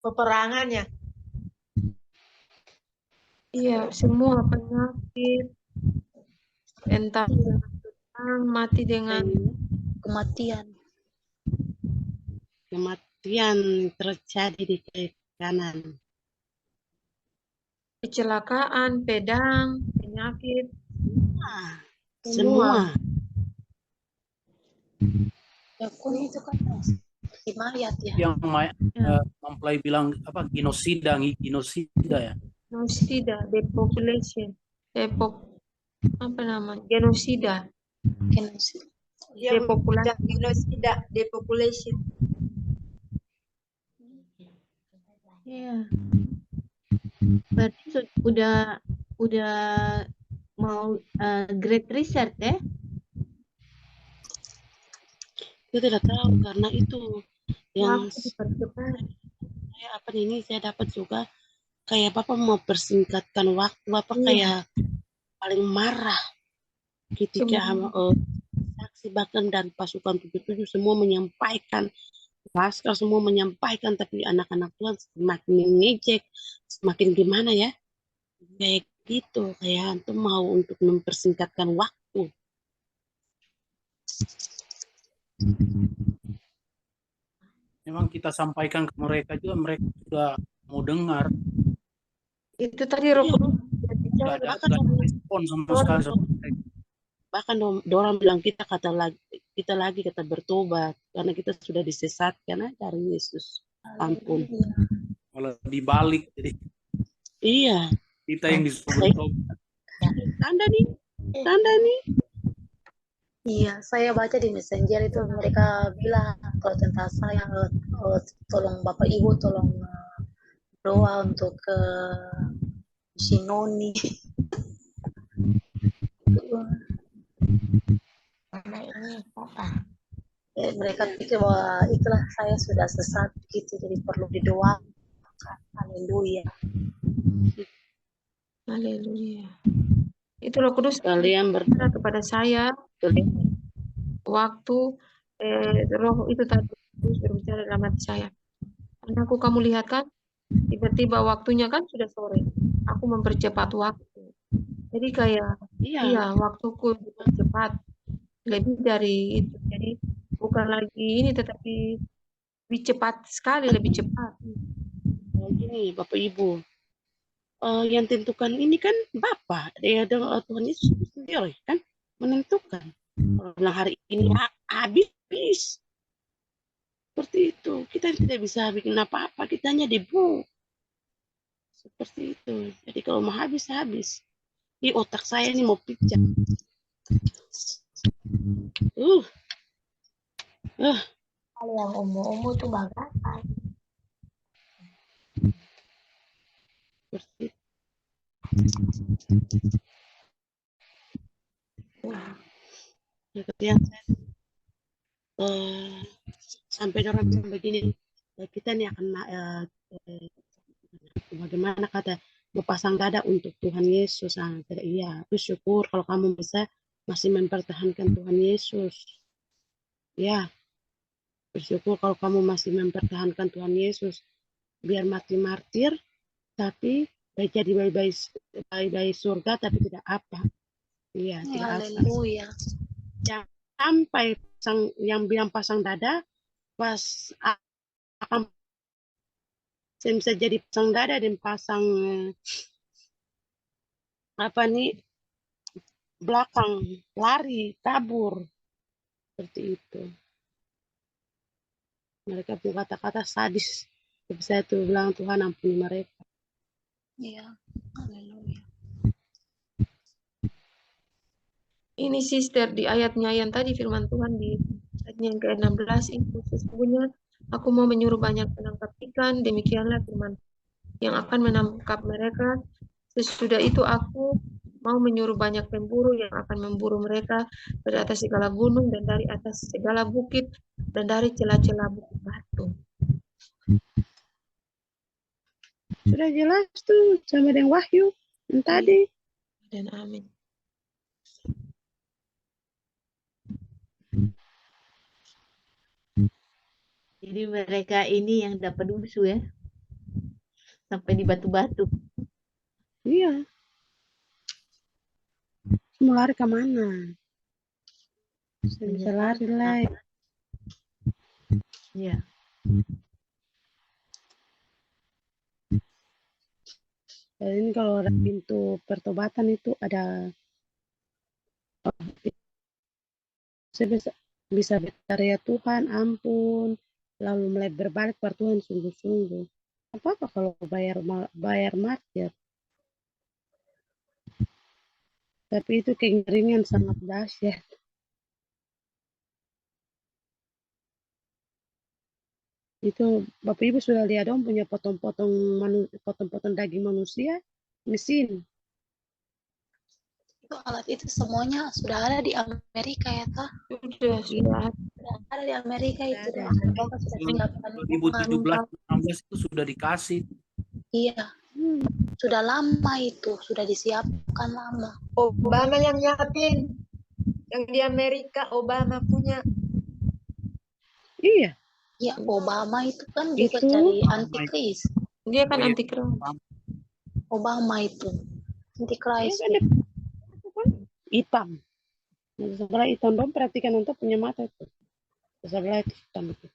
Peperangannya. Iya, semua penyakit, entah mati dengan kematian. Kematian terjadi di kanan. Kecelakaan, pedang, penyakit, Ah, semua. semua. Yakun itu kan himayat ya. Yang mempelai bilang apa genosida ya. Genosida, depopulation, apa namanya? Genosida, Genosida. depopulasi. Genosida, depopulation. Iya. Berarti udah mau great reset ya? Saya tidak tahu karena itu yang Waktu dipercepat. saya apa ini saya dapat juga kayak Bapak mau persingkatkan waktu, Bapak Iya. kayak paling marah ketika saksi bahkan dan pasukan 77 semua menyampaikan, Laskar semua menyampaikan, tapi anak-anak Tuhan semakin mengejek, semakin gimana ya, kayak gitu, kayak antum mau untuk mempersingkatkan waktu. Memang kita sampaikan ke mereka juga, mereka sudah mau dengar. Itu tadi Roh Kudus Tidak ada respon sama sekali. Bahkan orang bilang kita kata bertobat karena kita sudah disesatkan dari Yesus. Ampun. Malah dibalik jadi. Iya. Kita yang disuruh bertobat. Tanda nih. Iya, saya baca di Messenger itu mereka bilang kalau tentang saya, tolong Bapak Ibu tolong doa untuk Sinoni. Mereka pikir bahwa itulah saya sudah sesat gitu, jadi perlu didoakan. Haleluya. Haleluya. Itu Roh Kudus Kalian berbicara kepada saya waktu Roh itu tadi terus berbicara dalam hati saya. Anakku, kamu lihat kan, tiba-tiba waktunya kan sudah sore. Aku mempercepat waktu. Jadi kayak iya waktuku dipercepat lebih dari itu. Jadi bukan lagi ini, tetapi lebih cepat sekali, lebih cepat. Gini Bapak Ibu, yang tentukan ini kan Bapak, Tuhan Yesus sendiri kan menentukan. Kalau bilang hari ini habis, seperti itu. Kita tidak bisa bikin apa-apa, kita hanya debu. Seperti itu. Jadi kalau mau habis. Ini otak saya ini mau pecah. Kalau yang umum itu bagaimana? Seperti yang saya sampai orang bilang begini, kita ini akan bagaimana kata mau pasang dada untuk Tuhan Yesus. Iya, bersyukur kalau kamu bisa masih mempertahankan Tuhan Yesus. Ya, bersyukur kalau kamu masih mempertahankan Tuhan Yesus. Biar mati martir, tapi jadi bayi surga, tapi tidak apa. Iya, tidak apa. Haleluya. Jangan sampai yang bilang pasang dada, pas akan saya bisa jadi pasang dada dan pasang belakang, lari, kabur. Seperti itu. Mereka punya kata-kata sadis. Saya tuh bilang Tuhan ampuni mereka. Iya, haleluya. Ini sister di ayatnya yang tadi firman Tuhan di ayatnya yang ke-16 itu sesungguhnya aku mau menyuruh banyak penangkap ikan, demikianlah firman yang akan menangkap mereka. Sesudah itu aku mau menyuruh banyak pemburu yang akan memburu mereka dari atas segala gunung dan dari atas segala bukit dan dari celah-celah bukit batu. Sudah jelas tuh sama dengan Wahyu yang tadi. Dan amin. Jadi mereka ini yang dapat musuh ya, sampai di batu-batu. Iya. Mau lari kemana? Bisa lari lah. Iya. Dan ini kalau ada pintu pertobatan itu ada, saya bisa berkarya Tuhan, ampun, lalu mulai berbalik per Tuhan sungguh-sungguh. Apa-apa kalau bayar market. Tapi itu kengeringan sangat dahsyat. Itu Bapak Ibu sudah lihat dong punya potong-potong daging manusia, mesin. Itu alat itu semuanya sudah ada di Amerika ya toh? Sudah. Sudah ada di Amerika itu. Ada. Mereka sudah siapkan 2017-2016 itu sudah dikasih. Iya. Sudah lama itu, sudah disiapkan lama. Obama yang nyiapin. Yang di Amerika Obama punya. Iya. Ya, Obama itu kan juga Itu cari antikris. Dia kan antikris. Obama itu antikris. Iya, hitam. Nah, sebelah hitam dong, perhatikan untuk punya mata itu. Sebelah itu hitam itu.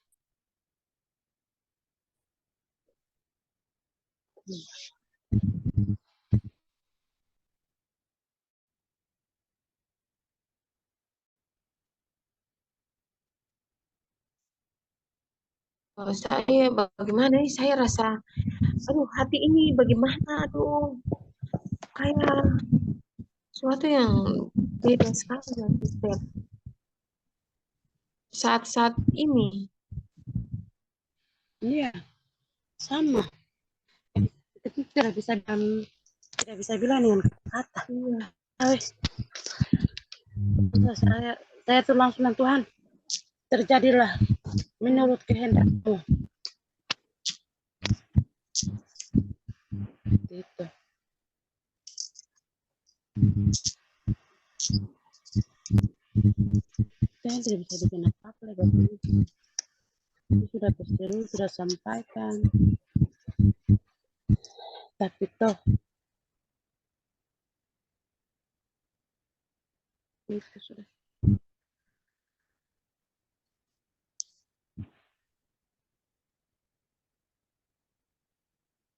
Saya bagaimana nih, saya rasa aduh hati ini bagaimana, aduh kayak sesuatu yang beda sekali ya, sister. Saat-saat ini Iya, sama. Itu tidak bisa bilang dengan kata. Saya tuh langsung bilang, Tuhan, terjadilah menurut kehendak-Mu. Gitu. Saya tidak bisa bikin apa-apa lagi. Itu sudah terseru, sudah sampaikan. Tapi toh itu sudah.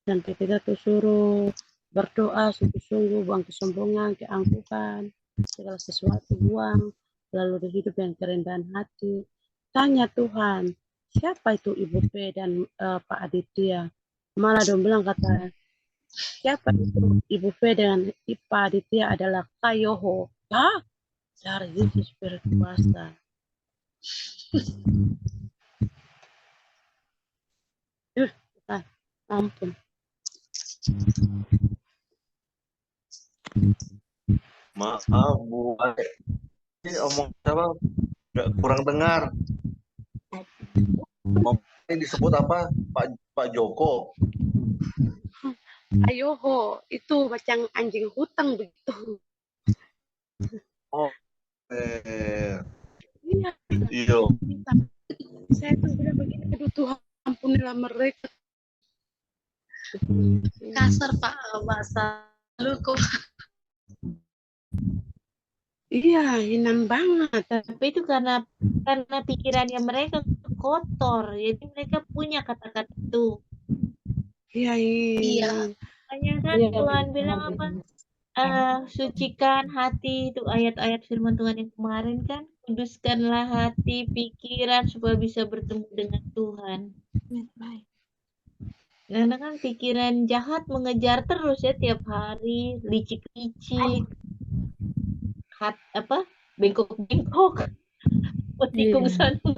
Sampai kita tuh suruh berdoa sungguh-sungguh, buang kesombongan, keangkuhan, segala sesuatu buang, lalu hidup yang kerendahan hati. Tanya Tuhan, siapa itu Ibu P dan Pak Aditya? Malah dong bilang kata, siapa itu Ibu P dan Pak Aditya adalah Kayoho. Hah? Dari Yesus berkuasa. Ampun. Maaf Bu, ini omong apa? Kurang dengar. Ini disebut apa? Pak Joko. Ayoho, itu macam anjing hutang begitu. Oh, Iya. Iya. Saya tuh bilang begini, aduh Tuhan ampunilah mereka. Kasar Pak bahasa lu kok. Iya, hinaan banget. Tapi itu karena pikirannya mereka kotor, jadi mereka punya kata-kata itu. Iya. Makanya kan Tuhan bilang apa? Sucikan hati, itu ayat-ayat firman Tuhan yang kemarin kan, kuduskanlah hati, pikiran supaya bisa bertemu dengan Tuhan. Karena kan pikiran jahat mengejar terus ya tiap hari, licik-licik, bengkok-bengkok, tikung sana,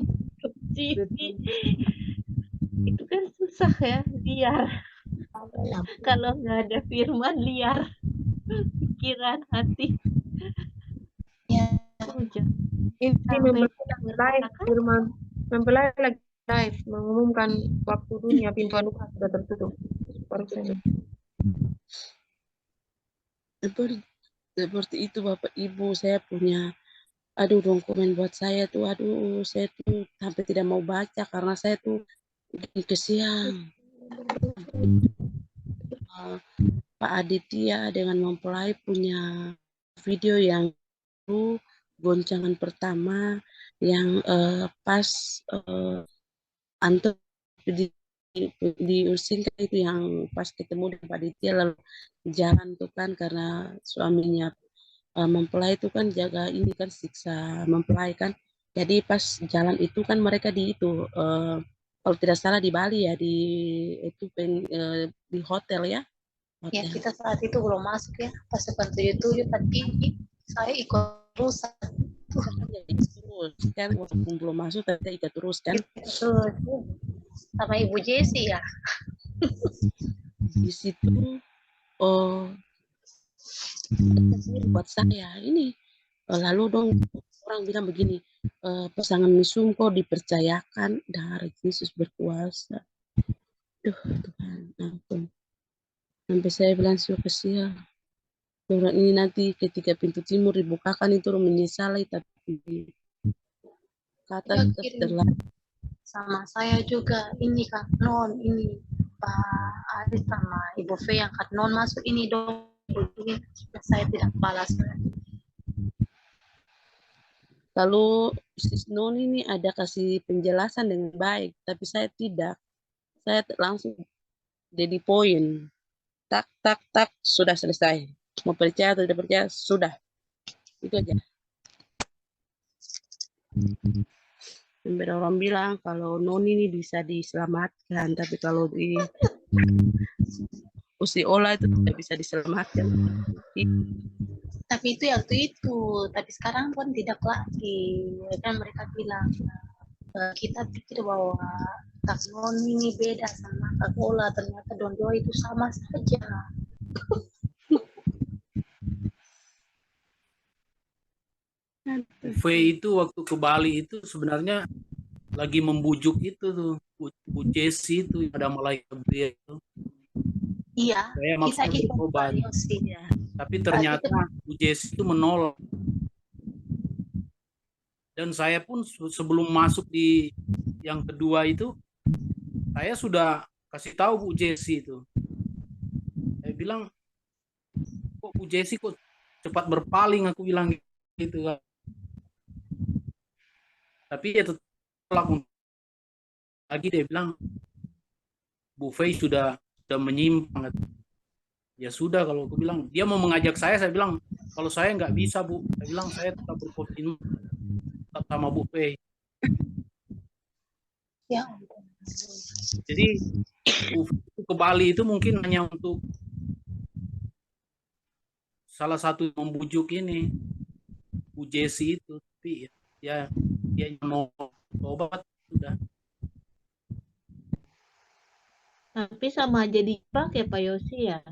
itu kan susah ya, liar. Kalau nggak ada firman, liar pikiran hati. Ini mempelai lagi live mengumumkan waktu dunia pintu anugerah sudah tertutup. Baru saja. Seperti itu Bapak Ibu, saya punya dong komen buat saya tuh, saya tuh sampai tidak mau baca karena saya tuh kesian. Pak Aditya dengan mempelai punya video yang goncangan pertama yang pas Anto di diusin kan itu yang pas ketemu dengan panitia lalu jalan tuh kan karena suaminya mempelai itu kan jaga ini kan siksa mempelai kan. Jadi pas jalan itu kan mereka di itu kalau tidak salah di Bali ya di itu di hotel ya. Ya, Hotel. kita saat itu belum masuk ya, pas 777, tapi saya ikut terus. Terus kan walaupun belum masuk tapi ikut terus kan. Terus sama Ibu Jessi ya. Di situ buat saya ini lalu dong orang bilang begini pasangan mesum kok dipercayakan darah Yesus berkuasa. Duh Tuhan ampun. Sampai saya bilang kesian. Orang ini nanti ketika pintu timur dibukakan itu menyesali tapi kata tetap terlalu. Sama saya juga ini Kak Non, ini Pak Aris sama Ibu Fe yang Kak Non masuk ini dong. Begini, saya tidak balas. Lalu Sis Non ini ada kasih penjelasan dengan baik, tapi saya tidak. Saya langsung jadi poin. Tak, tak, tak, sudah selesai. Mau percaya atau tidak percaya, sudah. Itu aja. Orang bilang kalau Non ini bisa diselamatkan, tapi kalau di usi olah itu tidak bisa diselamatkan. Tapi itu waktu itu, tapi sekarang pun tidak lagi. Dan mereka bilang kita pikir bahwa Kak Non ini beda sama Kak Ola, ternyata dua itu sama saja. V itu waktu ke Bali itu sebenarnya lagi membujuk itu tuh Bu Jessi itu ada malaikat Gabriel itu. Iya, Saya kita maksud ikut coba. ya. Tapi ternyata Bu Jessi itu menolak. Dan saya pun sebelum masuk di yang kedua itu, saya sudah kasih tahu Bu Jessi itu. Saya bilang, kok Bu Jessi kok cepat berpaling, aku bilang gitu kan. Tapi dia tetap lagi dia bilang Bu Fei sudah menyimpang. Ya sudah kalau aku bilang dia mau mengajak saya bilang kalau saya nggak bisa Bu, saya bilang saya tetap berkomitmen tetap sama Bu Fei. Ya. Jadi Bu Fei ke Bali itu mungkin hanya untuk salah satu membujuk ini Bu Jessi itu, tapi ya dia mau obat sudah. Tapi sama aja dipakai Pak Yosi ya.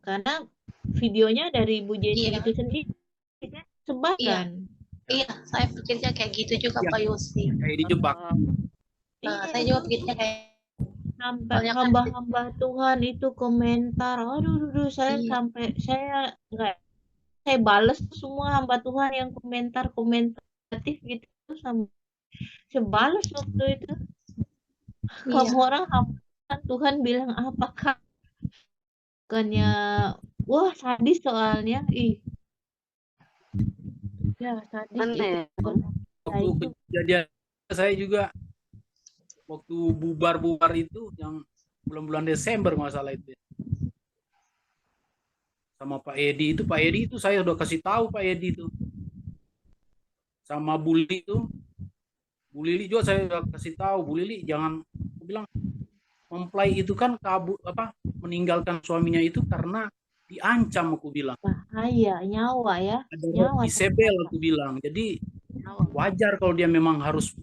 Karena videonya dari Bu Jessi itu sendiri sebarkan. Iya, saya pikirnya kayak gitu juga Pak Yosi. Kayak dijebak. Saya juga pikirnya kayak sampai hamba-hamba Tuhan itu komentar, aduh, saya sampai saya nggak, saya balas semua hamba Tuhan yang komentatif gitu sama saya balas waktu itu. Kamu orang hamba Tuhan bilang apakah bukannya wah sadis soalnya ya sadis itu. Waktu kejadian saya juga waktu bubar-bubar itu yang bulan-bulan Desember masalah itu sama Pak Edi itu saya udah kasih tahu Pak Edi itu sama Bu Lili juga saya udah kasih tahu Bu Lili jangan, aku bilang mempelai itu kan meninggalkan suaminya itu karena diancam, aku bilang bahaya nyawa ya, ada roh Isabel aku bilang, jadi wajar kalau dia memang harus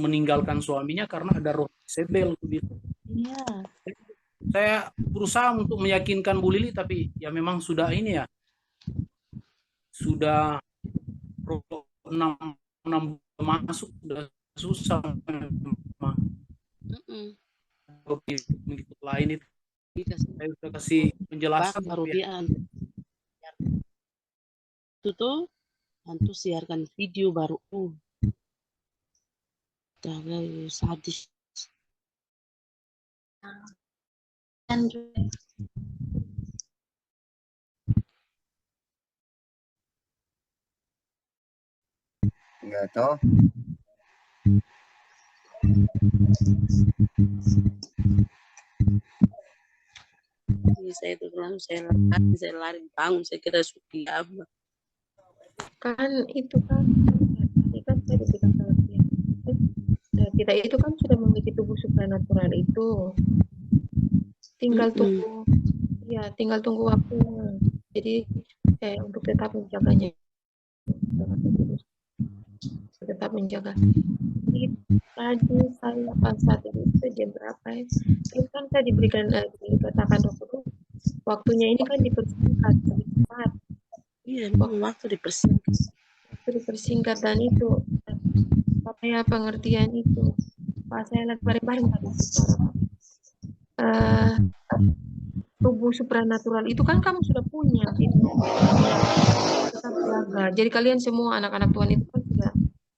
meninggalkan suaminya karena ada roh Isabel aku bilang. Iya. Saya berusaha untuk meyakinkan Bu Lili tapi ya memang sudah ini ya sudah 6 masuk sudah susah memang. Mengikut lain itu saya sudah kasih penjelasan baru dia itu tuh hantu siarkan video baru sadis enggak tahu Jadi saya itu langsung saya lari bangun, saya kira suki apa. Kan itu kan tadi kan saya diberikan pengertian. Kita itu kan sudah memiliki tubuh supranatural itu. Tinggal tunggu tinggal tunggu waktunya. Jadi untuk tetap menjaganya, tetap menjaga. Jadi tadi saya pas saat itu jam berapa ya? Terus kan saya dikatakan dokter waktunya ini kan dipersingkat lebih cepat. Iya, waktu dipersingkat. Waktu dipersingkat dan itu saya pengertian itu. Pas saya lagi bareng-bareng tadi tubuh supranatural itu kan kamu sudah punya itu. Tetap jaga. Jadi kalian semua anak-anak Tuhan itu kan sudah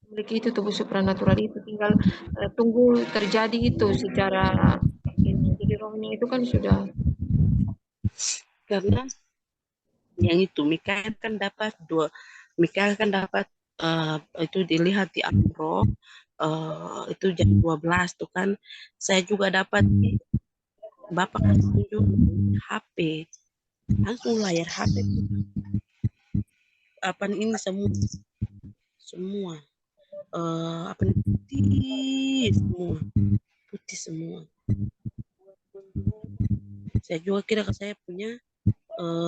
memiliki itu tubuh supranatural itu, tinggal tunggu terjadi itu secara ini. Jadi rohnya itu kan sudah. Karena yang itu Mikael kan dapat itu dilihat di Amro itu jam 12 tuh kan. Saya juga dapat Bapak kasih tunjuk HP, langsung layar HP apa ini semua apa putih semua. Saya juga kira saya punya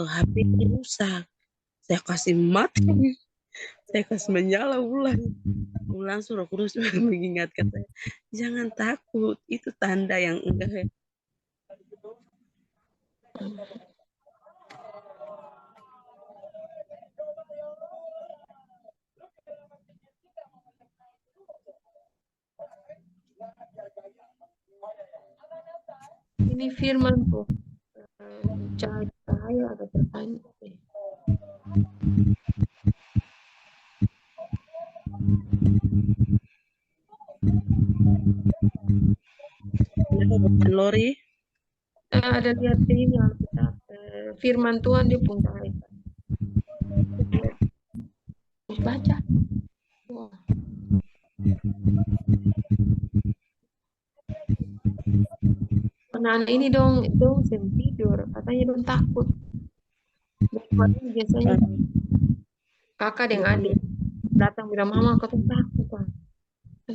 HP rusak. Saya kasih mati, saya kasih menyala ulang suruh Kudus mengingatkan saya, jangan takut, itu tanda yang enggak. Ini firman tuh cahaya ada pertanyaan. Lori ada lihat ini Alkitab firman Tuhan dia pun cahaya. Baca. Wah. Anak-anak ini dong tidur, katanya dong takut. Biasanya kakak dan adik datang bilang mama kau takut kan.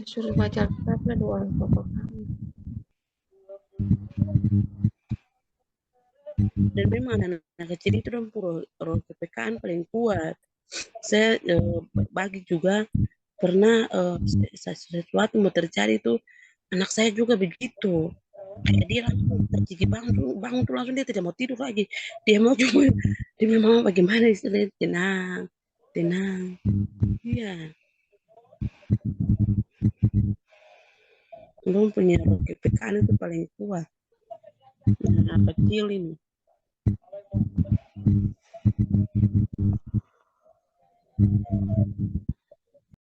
Suruh baca Alkitabnya doa papa kami. Dan memang anak kecil itu dong roh kepekaan paling kuat. Saya bagi juga pernah sesuatu mau terjadi itu anak saya juga begitu. Kayak dia langsung terjadi bangun tuh langsung dia tidak mau tidur lagi. Dia mau cuma dia memang bagaimana istilahnya tenang. Iya. Belum punya kepekaan itu paling kuat. Anak kecil ini.